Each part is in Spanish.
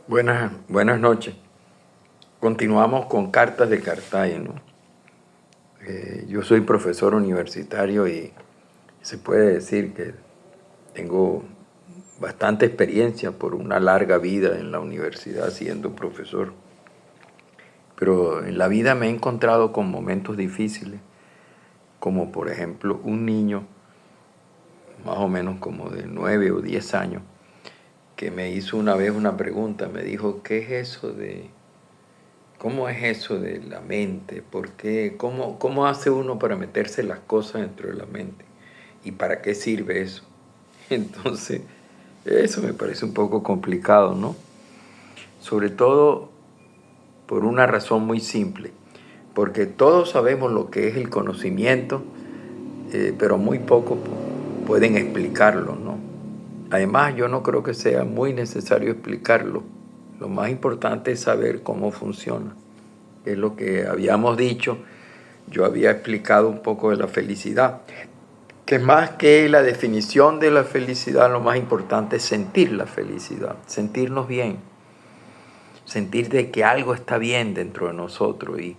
Buenas noches. Continuamos con Cartas de Cartaya, ¿no? Yo soy profesor universitario y se puede decir que tengo bastante experiencia por una larga vida en la universidad siendo profesor. Pero en la vida me he encontrado con momentos difíciles, como por ejemplo un niño, más o menos como de 9 o 10 años, que me hizo una vez una pregunta, me dijo, ¿cómo es eso de la mente? ¿Por qué? ¿Cómo hace uno para meterse las cosas dentro de la mente? ¿Y para qué sirve eso? Entonces, eso me parece un poco complicado, ¿no? Sobre todo por una razón muy simple, porque todos sabemos lo que es el conocimiento, pero muy pocos pueden explicarlo, ¿no? Además, yo no creo que sea muy necesario explicarlo. Lo más importante es saber cómo funciona. Es lo que habíamos dicho. Yo había explicado un poco de la felicidad, que más que la definición de la felicidad, lo más importante es sentir la felicidad, sentirnos bien, sentir de que algo está bien dentro de nosotros y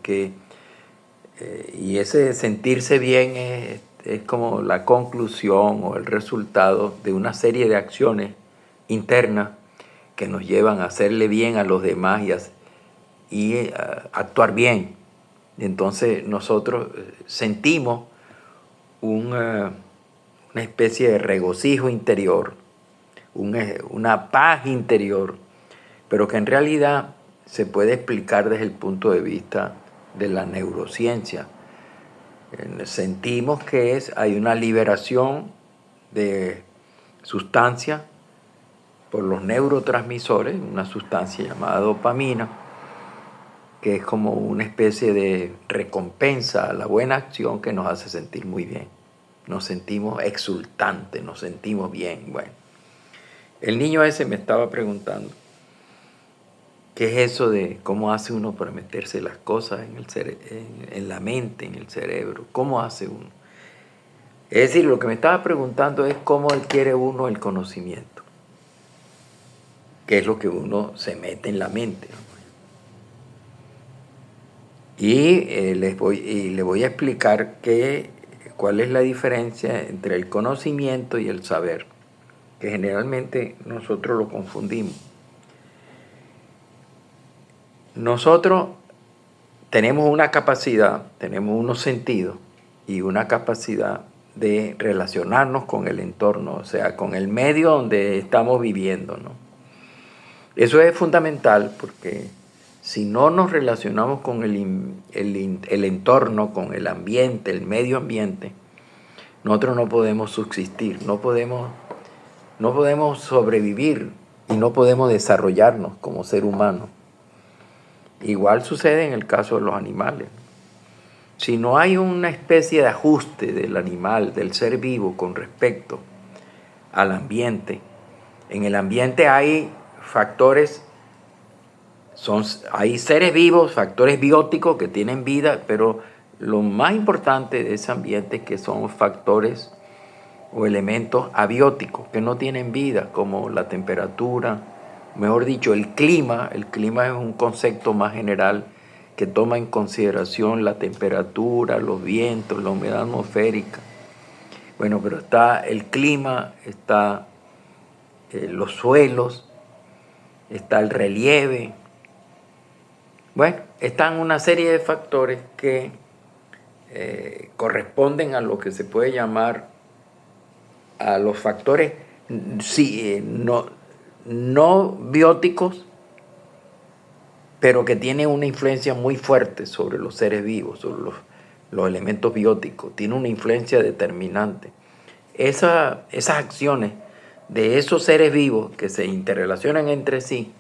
ese sentirse bien es como la conclusión o el resultado de una serie de acciones internas que nos llevan a hacerle bien a los demás y actuar bien. Entonces nosotros sentimos una especie de regocijo interior, una paz interior, pero que en realidad se puede explicar desde el punto de vista de la neurociencia. Sentimos que hay una liberación de sustancia por los neurotransmisores, una sustancia llamada dopamina, que es como una especie de recompensa a la buena acción que nos hace sentir muy bien. Nos sentimos exultantes, nos sentimos bien. Bueno, el niño ese me estaba preguntando, ¿qué es eso de cómo hace uno para meterse las cosas en la mente, en el cerebro? ¿Cómo hace uno? Es decir, lo que me estaba preguntando es cómo adquiere uno el conocimiento, qué es lo que uno se mete en la mente. Y le voy a explicar cuál es la diferencia entre el conocimiento y el saber, que generalmente nosotros lo confundimos. Nosotros tenemos una capacidad, tenemos unos sentidos y una capacidad de relacionarnos con el entorno, o sea, con el medio donde estamos viviendo, ¿no? Eso es fundamental porque si no nos relacionamos con el entorno, con el ambiente, el medio ambiente, nosotros no podemos subsistir, no podemos sobrevivir y no podemos desarrollarnos como ser humano. Igual sucede en el caso de los animales. Si no hay una especie de ajuste del animal, del ser vivo con respecto al ambiente, en el ambiente hay factores, hay seres vivos, factores bióticos que tienen vida, pero lo más importante de ese ambiente es que son factores o elementos abióticos que no tienen vida, como la temperatura, mejor dicho, el clima. El clima es un concepto más general que toma en consideración la temperatura, los vientos, la humedad atmosférica. Bueno, pero está el clima, está los suelos, está el relieve. Bueno, están una serie de factores que corresponden a lo que se puede llamar a los factores no bióticos, pero que tienen una influencia muy fuerte sobre los seres vivos, sobre los elementos bióticos. Tiene una influencia determinante. Esas acciones de esos seres vivos que se interrelacionan entre sí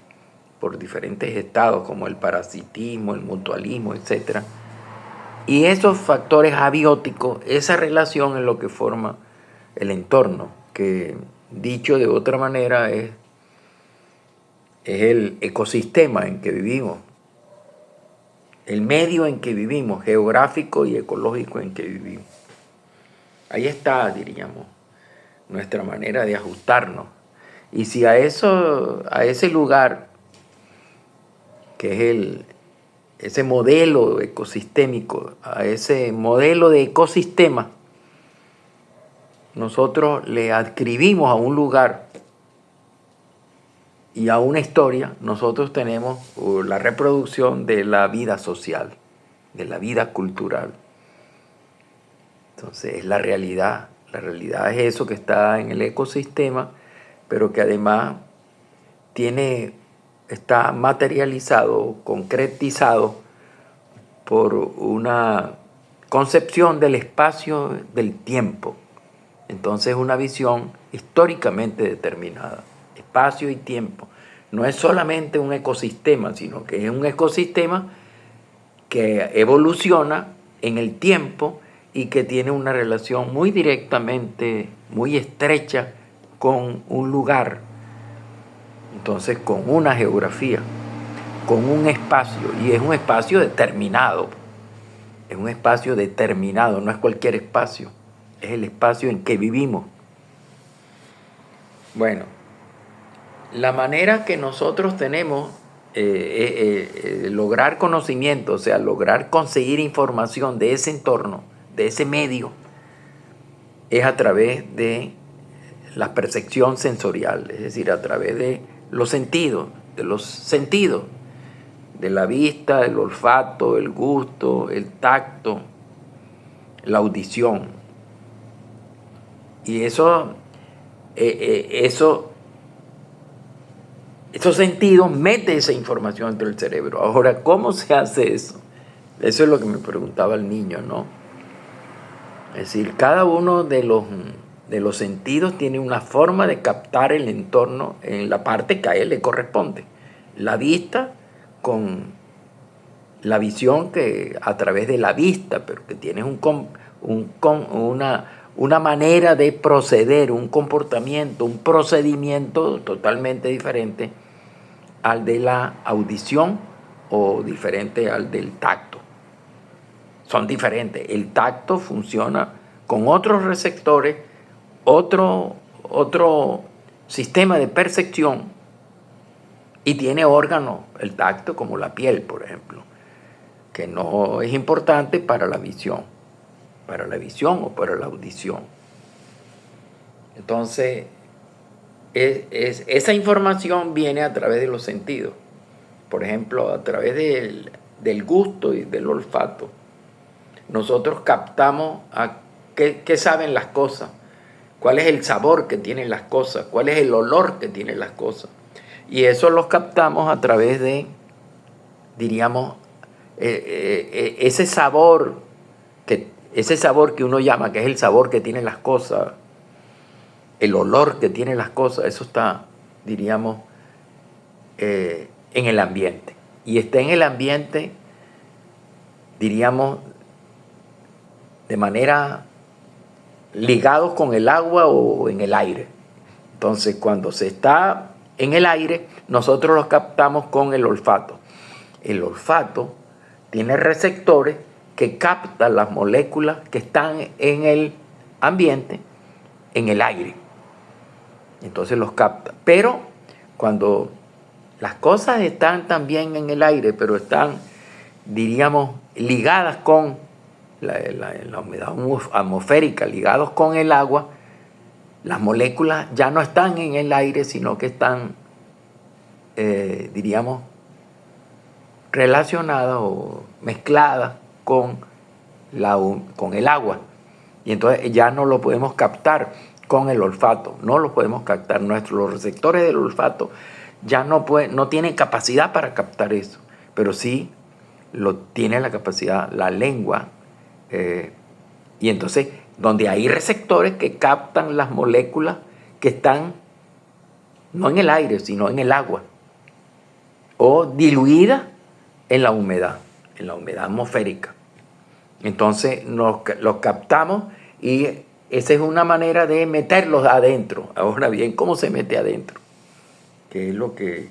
por diferentes estados como el parasitismo, el mutualismo, etc. Y esos factores abióticos, esa relación es lo que forma el entorno, que dicho de otra manera es el ecosistema en que vivimos, el medio en que vivimos, geográfico y ecológico en que vivimos. Ahí está, diríamos, nuestra manera de ajustarnos. Y si a ese lugar que es ese modelo ecosistémico, a ese modelo de ecosistema, nosotros le adscribimos a un lugar y a una historia. Nosotros tenemos la reproducción de la vida social, de la vida cultural. Entonces es la realidad. La realidad es eso que está en el ecosistema, pero que además está materializado, concretizado por una concepción del espacio, del tiempo. Entonces una visión históricamente determinada, espacio y tiempo. No es solamente un ecosistema, sino que es un ecosistema que evoluciona en el tiempo y que tiene una relación muy directamente, muy estrecha con un lugar. Entonces, con una geografía, con un espacio, y es un espacio determinado. Es un espacio determinado, no es cualquier espacio, es el espacio en que vivimos. Bueno, la manera que nosotros tenemos lograr conocimiento, o sea, lograr conseguir información de ese entorno, de ese medio, es a través de la percepción sensorial, es decir, a través de los sentidos, de la vista, el olfato, el gusto, el tacto, la audición. Y esos sentidos mete esa información dentro del cerebro. Ahora, ¿cómo se hace eso? Eso es lo que me preguntaba el niño, ¿no? Es decir, cada uno de los sentidos tiene una forma de captar el entorno en la parte que a él le corresponde. La vista con la visión que a través de la vista, pero que tiene una manera de proceder, un comportamiento, un procedimiento totalmente diferente al de la audición o diferente al del tacto. Son diferentes. El tacto funciona con otros receptores, otro sistema de percepción, y tiene órganos, el tacto, como la piel, por ejemplo, que no es importante para la visión o para la audición. Entonces, esa información viene a través de los sentidos. Por ejemplo, a través del gusto y del olfato. Nosotros captamos qué saben las cosas, cuál es el sabor que tienen las cosas, cuál es el olor que tienen las cosas. Y eso los captamos a través de, diríamos, ese sabor que uno llama, que es el sabor que tienen las cosas, el olor que tienen las cosas, eso está, diríamos, en el ambiente. Y está en el ambiente, diríamos, de manera ligados con el agua o en el aire. Entonces, cuando se está en el aire, nosotros los captamos con el olfato. El olfato tiene receptores que captan las moléculas que están en el ambiente, en el aire. Entonces los capta. Pero cuando las cosas están también en el aire, pero están, diríamos, ligadas con la humedad atmosférica, ligados con el agua, las moléculas ya no están en el aire, sino que están, diríamos, relacionadas o mezcladas con el agua. Y entonces ya no lo podemos captar con el olfato, no lo podemos captar. Los receptores del olfato ya no tienen capacidad para captar eso, pero sí tiene la capacidad la lengua. Y entonces, donde hay receptores que captan las moléculas que están no en el aire, sino en el agua, o diluidas en la humedad atmosférica. Entonces los captamos y esa es una manera de meterlos adentro. Ahora bien, ¿cómo se mete adentro? Que es lo que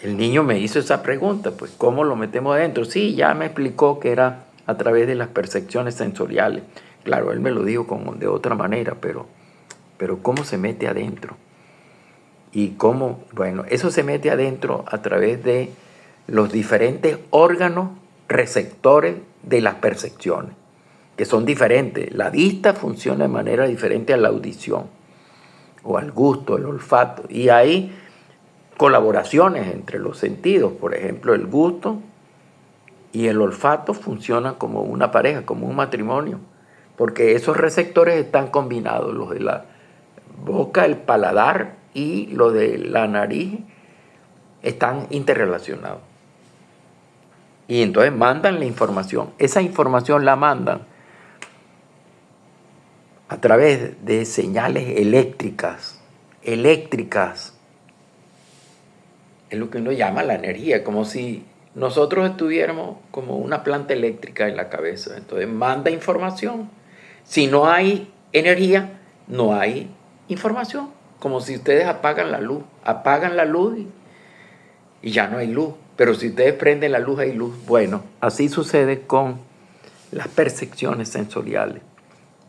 el niño me hizo esa pregunta, pues ¿cómo lo metemos adentro? Sí, ya me explicó que era a través de las percepciones sensoriales. Claro, él me lo dijo de otra manera, pero ¿cómo se mete adentro? Y cómo, bueno, eso se mete adentro a través de los diferentes órganos receptores de las percepciones, que son diferentes. La vista funciona de manera diferente a la audición, o al gusto, el olfato. Y hay colaboraciones entre los sentidos. Por ejemplo, el gusto y el olfato funcionan como una pareja, como un matrimonio, porque esos receptores están combinados, los de la boca, el paladar y los de la nariz están interrelacionados. Y entonces mandan la información. Esa información la mandan a través de señales eléctricas. Eléctricas. Es lo que uno llama la energía, como si nosotros estuviéramos como una planta eléctrica en la cabeza. Entonces manda información. Si no hay energía, no hay información. Como si ustedes apagan la luz y ya no hay luz. Pero si ustedes prenden la luz, hay luz. Bueno, así sucede con las percepciones sensoriales.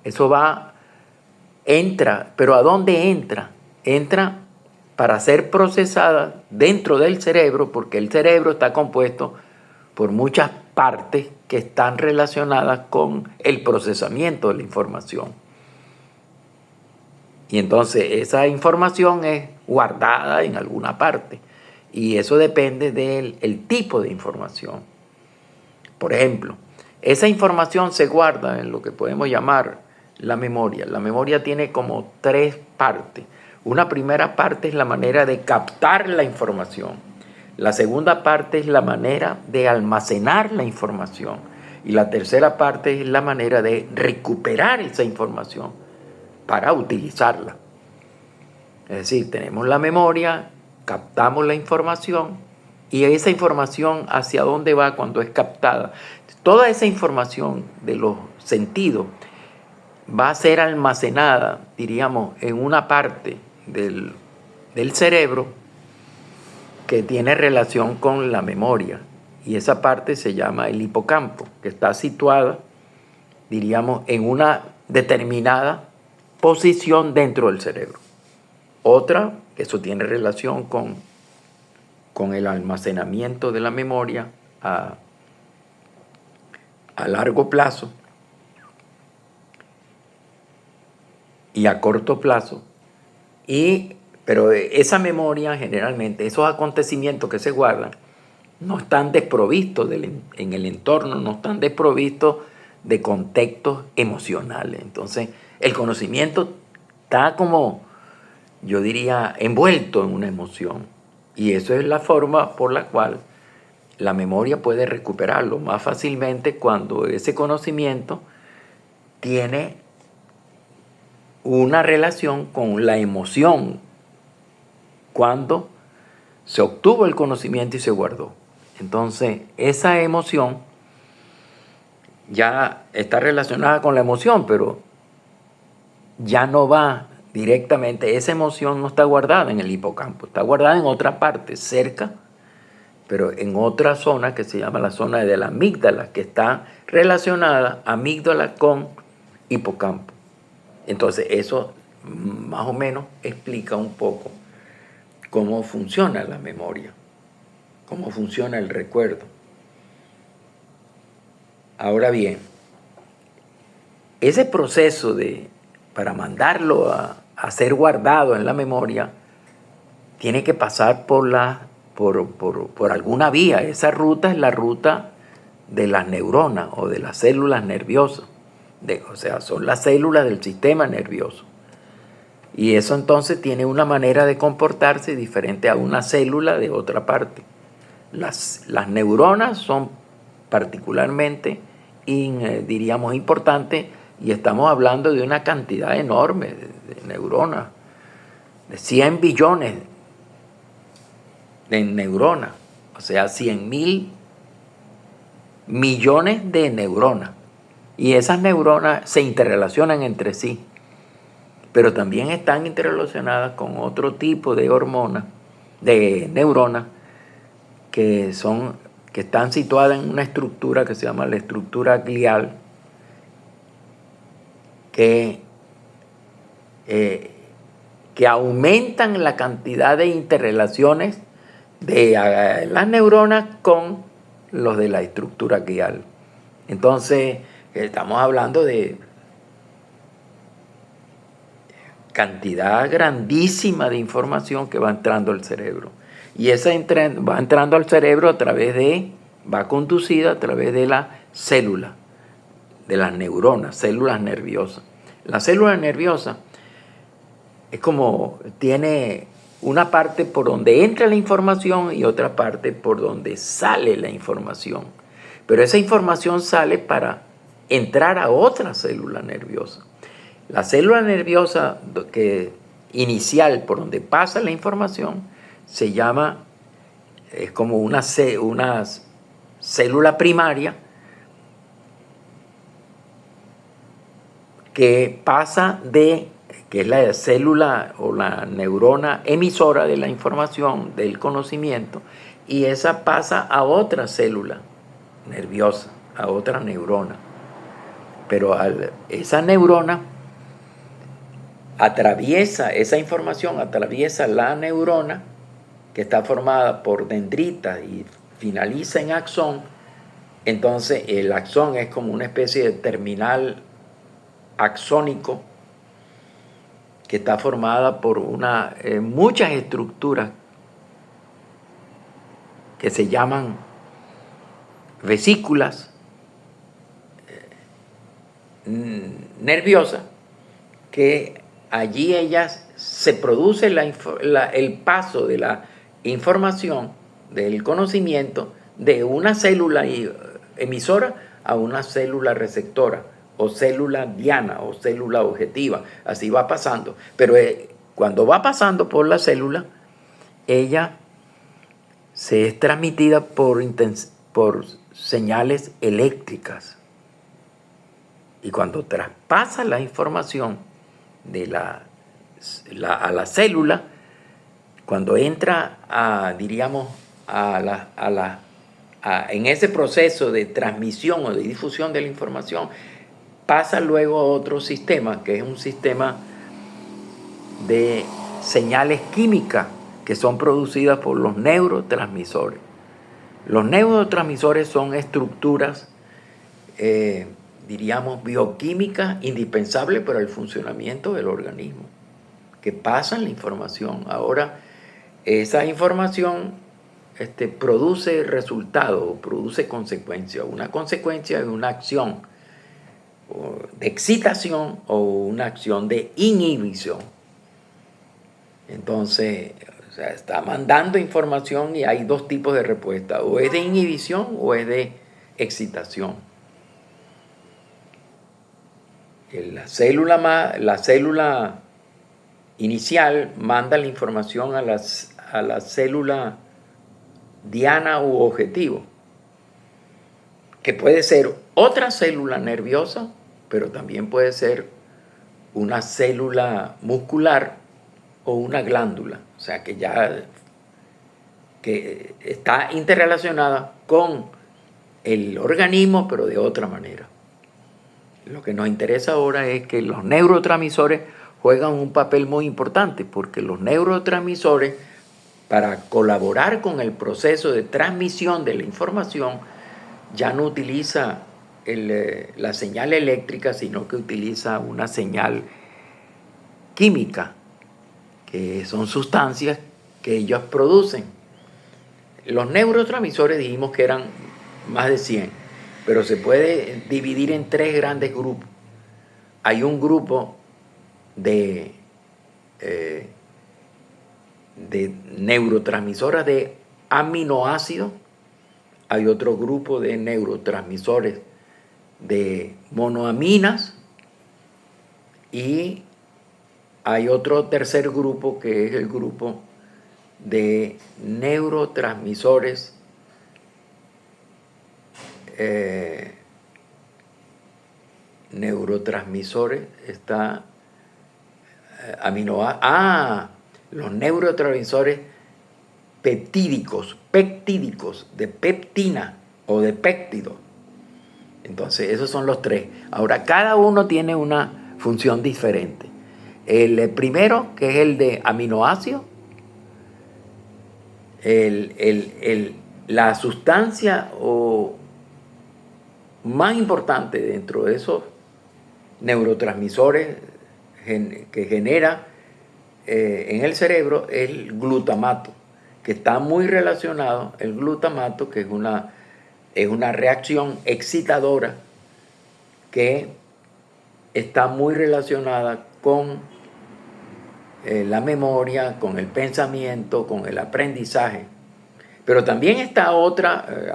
Eso entra, pero ¿a dónde entra? Entra para ser procesada dentro del cerebro, porque el cerebro está compuesto por muchas partes que están relacionadas con el procesamiento de la información. Y entonces esa información es guardada en alguna parte. Y eso depende del tipo de información. Por ejemplo, esa información se guarda en lo que podemos llamar la memoria. La memoria tiene como 3 partes. Una primera parte es la manera de captar la información. La segunda parte es la manera de almacenar la información. Y la tercera parte es la manera de recuperar esa información para utilizarla. Es decir, tenemos la memoria, captamos la información y esa información hacia dónde va cuando es captada. Toda esa información de los sentidos va a ser almacenada, diríamos, en una parte del cerebro que tiene relación con la memoria. Y esa parte se llama el hipocampo, que está situada, diríamos, en una determinada posición dentro del cerebro. Otra, eso tiene relación con el almacenamiento de la memoria a largo plazo y a corto plazo. Pero esa memoria generalmente, esos acontecimientos que se guardan, no están desprovistos en el entorno, no están desprovistos de contextos emocionales. Entonces, el conocimiento está como, yo diría, envuelto en una emoción. Y eso es la forma por la cual la memoria puede recuperarlo más fácilmente cuando ese conocimiento tiene una relación con la emoción, cuando se obtuvo el conocimiento y se guardó. Entonces, esa emoción ya está relacionada con la emoción, pero ya no va directamente, esa emoción no está guardada en el hipocampo, está guardada en otra parte, cerca, pero en otra zona que se llama la zona de la amígdala, que está relacionada amígdala con hipocampo. Entonces eso más o menos explica un poco cómo funciona la memoria, cómo funciona el recuerdo. Ahora bien, ese proceso para mandarlo a ser guardado en la memoria tiene que pasar por alguna vía. Esa ruta es la ruta de las neuronas o de las células nerviosas. O sea, son las células del sistema nervioso. Y eso entonces tiene una manera de comportarse diferente a una célula de otra parte. Las neuronas son particularmente, diríamos, importantes, y estamos hablando de una cantidad enorme de neuronas, de 100 billones de neuronas, o sea, 100.000 millones de neuronas. Y esas neuronas se interrelacionan entre sí, pero también están interrelacionadas con otro tipo de hormonas, de neuronas, que están situadas en una estructura que se llama la estructura glial, que que aumentan la cantidad de interrelaciones de las neuronas con los de la estructura glial. Entonces, estamos hablando de cantidad grandísima de información que va entrando al cerebro. Y esa va entrando al cerebro va conducida a través de la célula, de las neuronas, células nerviosas. La célula nerviosa es como, tiene una parte por donde entra la información y otra parte por donde sale la información. Pero esa información sale para entrar a otra célula nerviosa. La célula nerviosa inicial por donde pasa la información se llama, es como una célula primaria que es la célula o la neurona emisora de la información, del conocimiento, y esa pasa a otra célula nerviosa, a otra neurona. Pero esa neurona esa información atraviesa la neurona, que está formada por dendritas y finaliza en axón. Entonces el axón es como una especie de terminal axónico que está formada por muchas estructuras que se llaman vesículas nerviosas, que allí se produce el paso de la información, del conocimiento, de una célula emisora a una célula receptora, o célula diana, o célula objetiva. Así va pasando. Pero cuando va pasando por la célula, ella se es transmitida por señales eléctricas. Y cuando traspasa la información a la célula, cuando entra en ese proceso de transmisión o de difusión de la información, pasa luego a otro sistema, que es un sistema de señales químicas que son producidas por los neurotransmisores. Los neurotransmisores son estructuras, bioquímicas indispensables para el funcionamiento del organismo, que pasan la información. Ahora, esa información produce resultados, produce consecuencias. Una consecuencia es una acción de excitación o una acción de inhibición. Entonces, está mandando información y hay dos tipos de respuesta: o es de inhibición o es de excitación. La célula inicial manda la información a la célula diana u objetivo, que puede ser otra célula nerviosa, pero también puede ser una célula muscular o una glándula, o sea que está interrelacionada con el organismo, pero de otra manera. Lo que nos interesa ahora es que los neurotransmisores juegan un papel muy importante, porque los neurotransmisores, para colaborar con el proceso de transmisión de la información, ya no utiliza la señal eléctrica, sino que utiliza una señal química, que son sustancias que ellos producen. Los neurotransmisores dijimos que eran más de 100, pero se puede dividir en 3 grandes grupos. Hay un grupo de neurotransmisoras de aminoácidos, hay otro grupo de neurotransmisores de monoaminas y hay otro tercer grupo que es el grupo de neurotransmisores los neurotransmisores peptídicos de peptina o de péptido. Entonces esos son los 3. Ahora, cada uno tiene una función diferente. El primero, que es el de aminoácidos, la sustancia más importante dentro de esos neurotransmisores que genera en el cerebro es el glutamato, que está muy relacionado, el glutamato, que es una reacción excitadora que está muy relacionada con la memoria, con el pensamiento, con el aprendizaje. Pero también está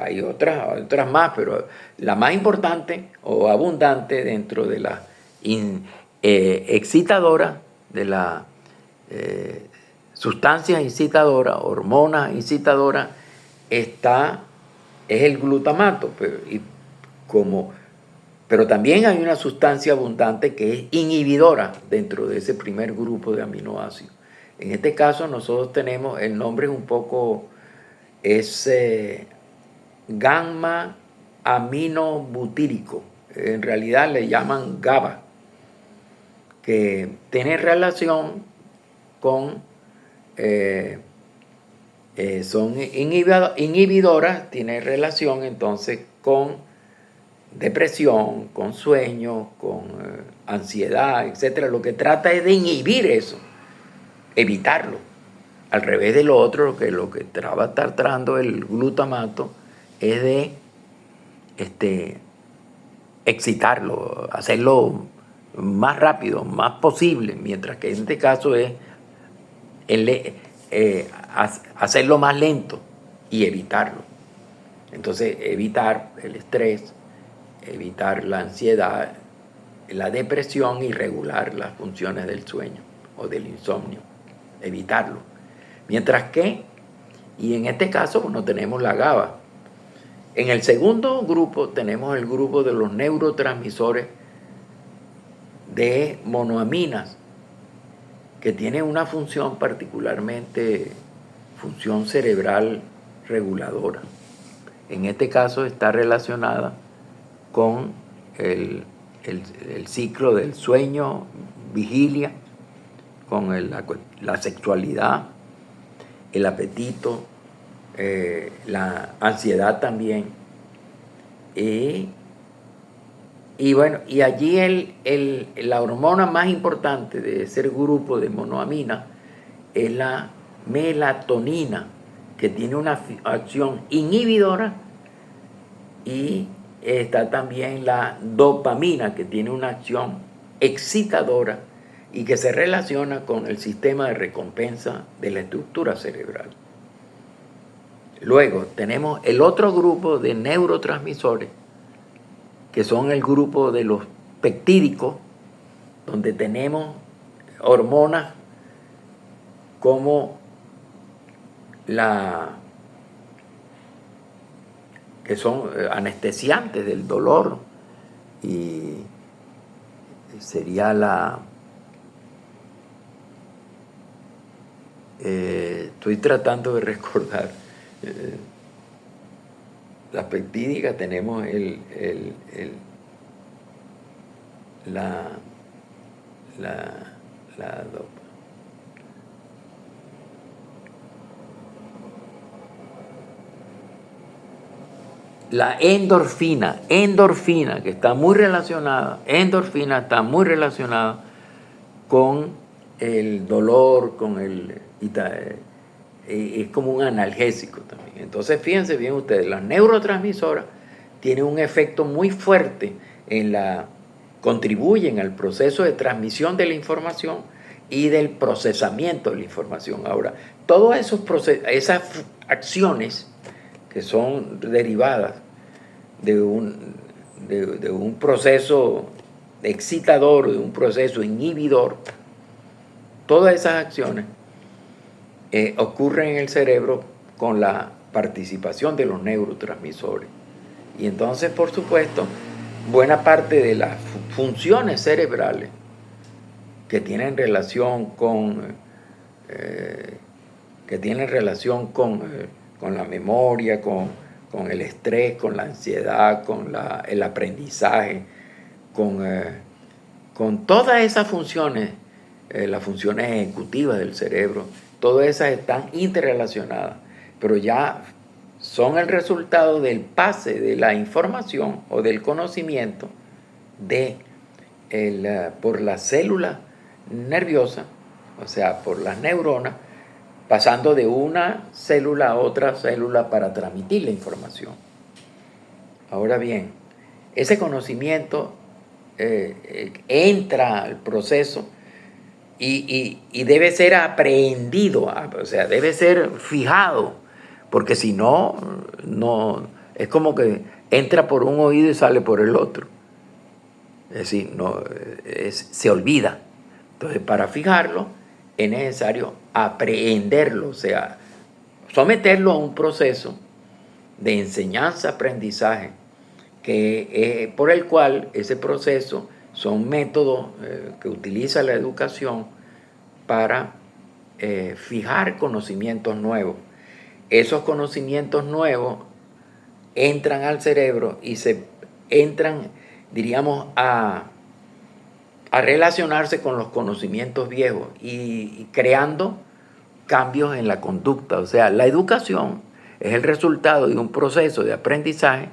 hay otras más, pero la más importante o abundante dentro de la excitadora, de la sustancias incitadoras, hormonas incitadoras, es el glutamato. Pero también hay una sustancia abundante que es inhibidora dentro de ese primer grupo de aminoácidos. En este caso nosotros tenemos, el nombre es un poco, es gamma aminobutírico. En realidad le llaman GABA, que tiene relación con, son inhibidoras, tiene relación entonces con depresión, con sueño, con ansiedad, etcétera. Lo que trata es de inhibir eso, evitarlo. Al revés de lo otro, lo que va a estar tratando el glutamato es de excitarlo, hacerlo más rápido, más posible, mientras que en este caso es hacerlo más lento y evitarlo. Entonces, evitar el estrés, evitar la ansiedad, la depresión y regular las funciones del sueño o del insomnio, evitarlo. Mientras que, y en este caso, no tenemos la GABA. En el segundo grupo tenemos el grupo de los neurotransmisores de monoaminas, que tiene una función particularmente, función cerebral reguladora. En este caso está relacionada con el ciclo del sueño, vigilia, con la sexualidad, el apetito, la ansiedad también. Y bueno, y allí la hormona más importante de ese grupo de monoamina es la melatonina, que tiene una acción inhibidora, y está también la dopamina, que tiene una acción excitadora y que se relaciona con el sistema de recompensa de la estructura cerebral. Luego tenemos el otro grupo de neurotransmisores, que son el grupo de los peptídicos, donde tenemos hormonas como que son anestesiantes del dolor, y sería estoy tratando de recordar, las peptídicas tenemos la endorfina, que está muy relacionada, con el dolor, es como un analgésico también. Entonces, fíjense bien ustedes, las neurotransmisoras tienen un efecto muy fuerte contribuyen al proceso de transmisión de la información y del procesamiento de la información. Ahora, todas esas acciones que son derivadas de un proceso excitador, de un proceso inhibidor, todas esas acciones ocurren en el cerebro con la participación de los neurotransmisores. Y entonces, por supuesto, buena parte de las funciones cerebrales que tienen relación con la memoria, con el estrés, con la ansiedad, con el aprendizaje, con todas esas funciones las funciones ejecutivas del cerebro, todas esas están interrelacionadas, pero ya son el resultado del pase de la información o del conocimiento por la célula nerviosa, o sea, por las neuronas, pasando de una célula a otra célula para transmitir la información. Ahora bien, ese conocimiento entra al proceso y debe ser aprehendido, o sea, debe ser fijado, porque si no, es como que entra por un oído y sale por el otro. Es decir, se olvida. Entonces, para fijarlo, es necesario aprehenderlo, o sea, someterlo a un proceso de enseñanza-aprendizaje, por el cual ese proceso son métodos que utiliza la educación para fijar conocimientos nuevos. Esos conocimientos nuevos entran al cerebro y se entran, diríamos, a relacionarse con los conocimientos viejos y creando cambios en la conducta. O sea, la educación es el resultado de un proceso de aprendizaje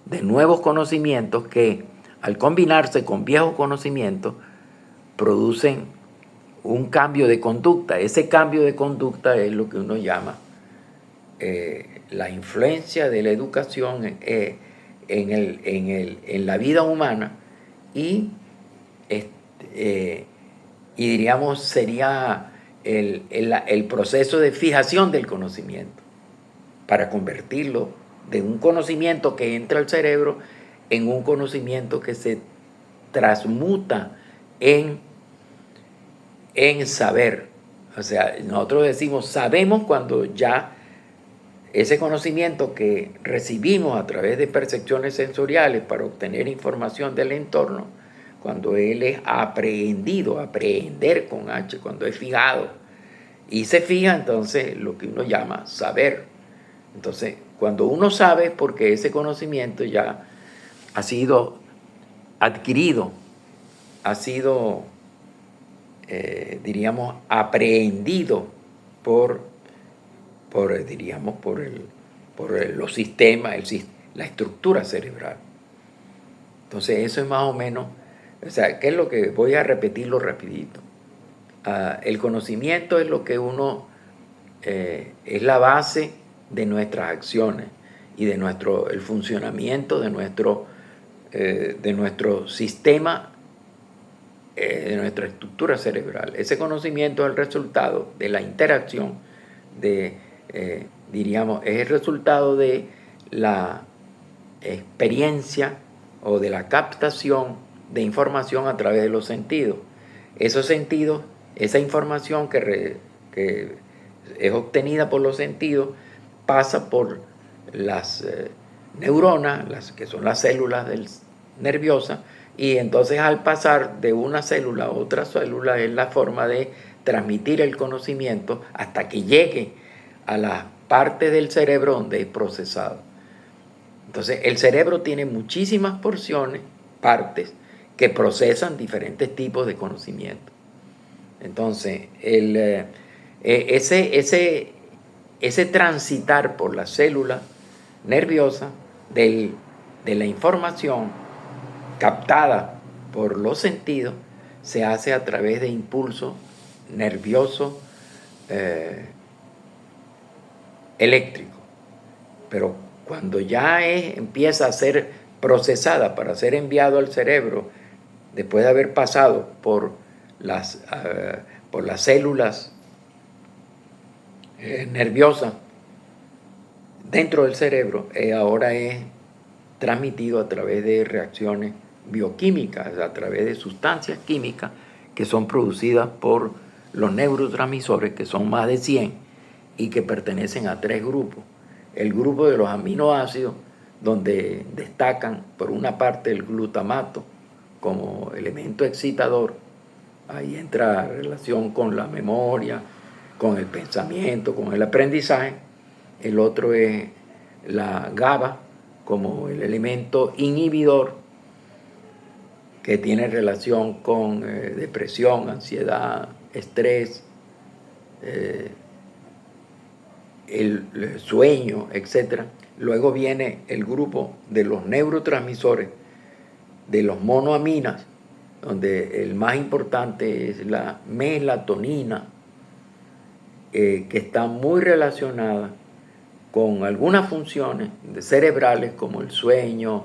de nuevos conocimientos que, al combinarse con viejos conocimientos, producen un cambio de conducta. Ese cambio de conducta es lo que uno llama la influencia de la educación en la vida humana y diríamos sería el proceso de fijación del conocimiento para convertirlo de un conocimiento que entra al cerebro en un conocimiento que se transmuta en saber. O sea, nosotros decimos sabemos cuando ya ese conocimiento que recibimos a través de percepciones sensoriales para obtener información del entorno, cuando él es aprehendido, aprehender con H, cuando es fijado, y se fija entonces lo que uno llama saber. Entonces, cuando uno sabe, porque ese conocimiento ya ha sido adquirido, ha sido, diríamos, aprehendido por los sistemas, la estructura cerebral. Entonces, eso es más o menos, o sea, ¿qué es lo que voy a repetirlo rapidito? El conocimiento es lo que es la base de nuestras acciones y de el funcionamiento de nuestro sistema, de nuestra estructura cerebral. Ese conocimiento es el resultado de la interacción diríamos, es el resultado de la experiencia o de la captación de información a través de los sentidos. Esos sentidos, esa información que es obtenida por los sentidos, pasa por las neuronas, que son las células nerviosas, y entonces al pasar de una célula a otra célula es la forma de transmitir el conocimiento hasta que llegue a la parte del cerebro donde es procesado. Entonces, el cerebro tiene muchísimas partes que procesan diferentes tipos de conocimiento. Entonces, ese transitar por la célula nerviosa de la información captada por los sentidos se hace a través de impulsos nerviosos eléctricos. Pero cuando ya empieza a ser procesada para ser enviado al cerebro, después de haber pasado por las células nerviosas dentro del cerebro, ahora es transmitido a través de reacciones bioquímicas, a través de sustancias químicas que son producidas por los neurotransmisores, que son más de 100 y que pertenecen a 3 grupos. El grupo de los aminoácidos, donde destacan por una parte el glutamato como elemento excitador, ahí entra relación con la memoria, con el pensamiento, con el aprendizaje. El otro es la GABA como el elemento inhibidor, que tiene relación con depresión, ansiedad, estrés, el sueño, etc. Luego viene el grupo de los neurotransmisores, de los monoaminas, donde el más importante es la melatonina, que está muy relacionada con algunas funciones cerebrales como el sueño,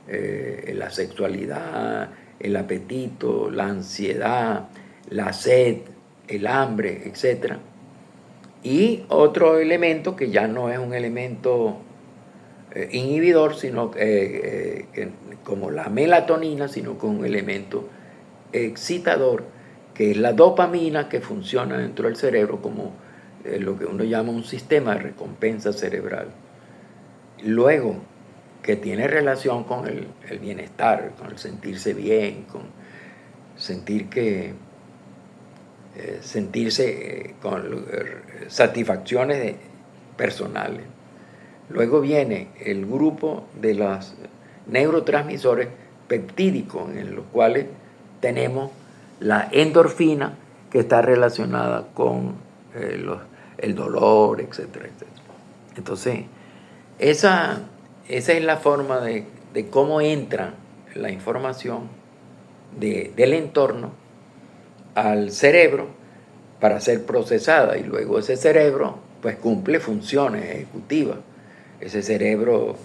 la sexualidad, el apetito, la ansiedad, la sed, el hambre, etc. Y otro elemento que ya no es un elemento inhibidor, sino como la melatonina, sino con un elemento excitador, que es la dopamina, que funciona dentro del cerebro como lo que uno llama un sistema de recompensa cerebral. Luego, que tiene relación con el bienestar, con el sentirse bien, con sentirse con satisfacciones personales. Luego viene el grupo de los neurotransmisores peptídicos, en los cuales tenemos la endorfina, que está relacionada con el dolor, etcétera, etcétera. Entonces, esa es la forma de cómo entra la información del entorno al cerebro para ser procesada, y luego ese cerebro pues cumple funciones ejecutivas. Ese cerebro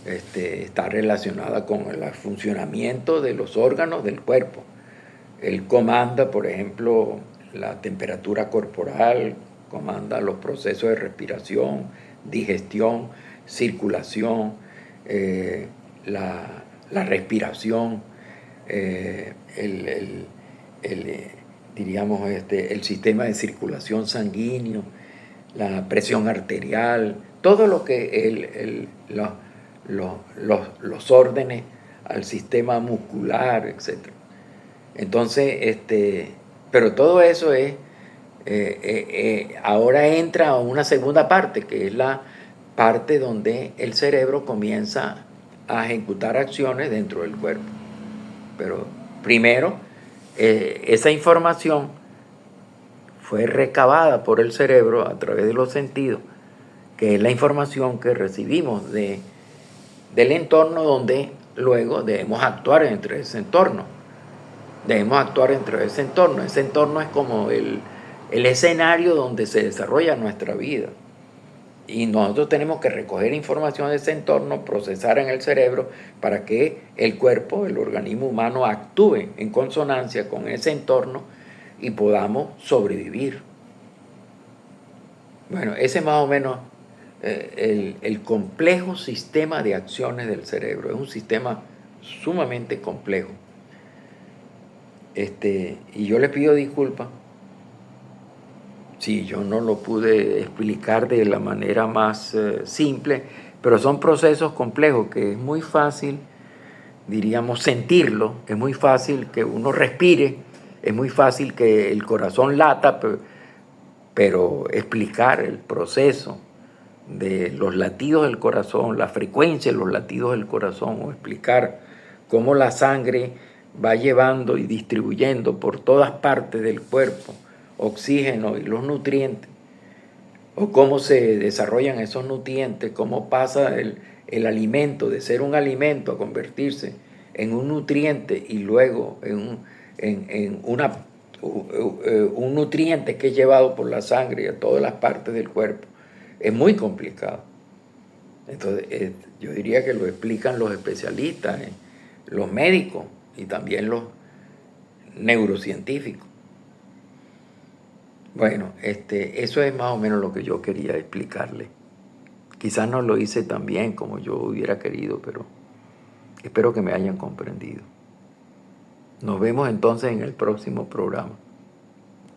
está relacionado con el funcionamiento de los órganos del cuerpo. Él comanda, por ejemplo, la temperatura corporal, comanda los procesos de respiración, digestión, circulación, la respiración, diríamos, el sistema de circulación sanguíneo, la presión arterial, todo lo que los órdenes al sistema muscular, etc. Entonces, pero todo eso es, ahora entra a una segunda parte, que es la parte donde el cerebro comienza a ejecutar acciones dentro del cuerpo. Pero primero, esa información fue recabada por el cerebro a través de los sentidos, que es la información que recibimos del entorno, donde luego debemos actuar entre ese entorno. Ese entorno es como el escenario donde se desarrolla nuestra vida. Y nosotros tenemos que recoger información de ese entorno, procesar en el cerebro para que el cuerpo, el organismo humano, actúe en consonancia con ese entorno y podamos sobrevivir. Bueno, ese es más o menos el complejo sistema de acciones del cerebro. Es un sistema sumamente complejo. Y yo le pido disculpas si yo no lo pude explicar de la manera más simple, pero son procesos complejos que es muy fácil, diríamos, sentirlo, es muy fácil que uno respire, es muy fácil que el corazón lata, pero explicar el proceso de los latidos del corazón, la frecuencia de los latidos del corazón, o explicar cómo la sangre va llevando y distribuyendo por todas partes del cuerpo oxígeno y los nutrientes, o cómo se desarrollan esos nutrientes, cómo pasa el alimento de ser un alimento a convertirse en un nutriente y luego en un nutriente que es llevado por la sangre a todas las partes del cuerpo. Es muy complicado. Entonces, yo diría que lo explican los especialistas, los médicos y también los neurocientíficos. Bueno, eso es más o menos lo que yo quería explicarle. Quizás no lo hice tan bien como yo hubiera querido, pero espero que me hayan comprendido. Nos vemos entonces en el próximo programa.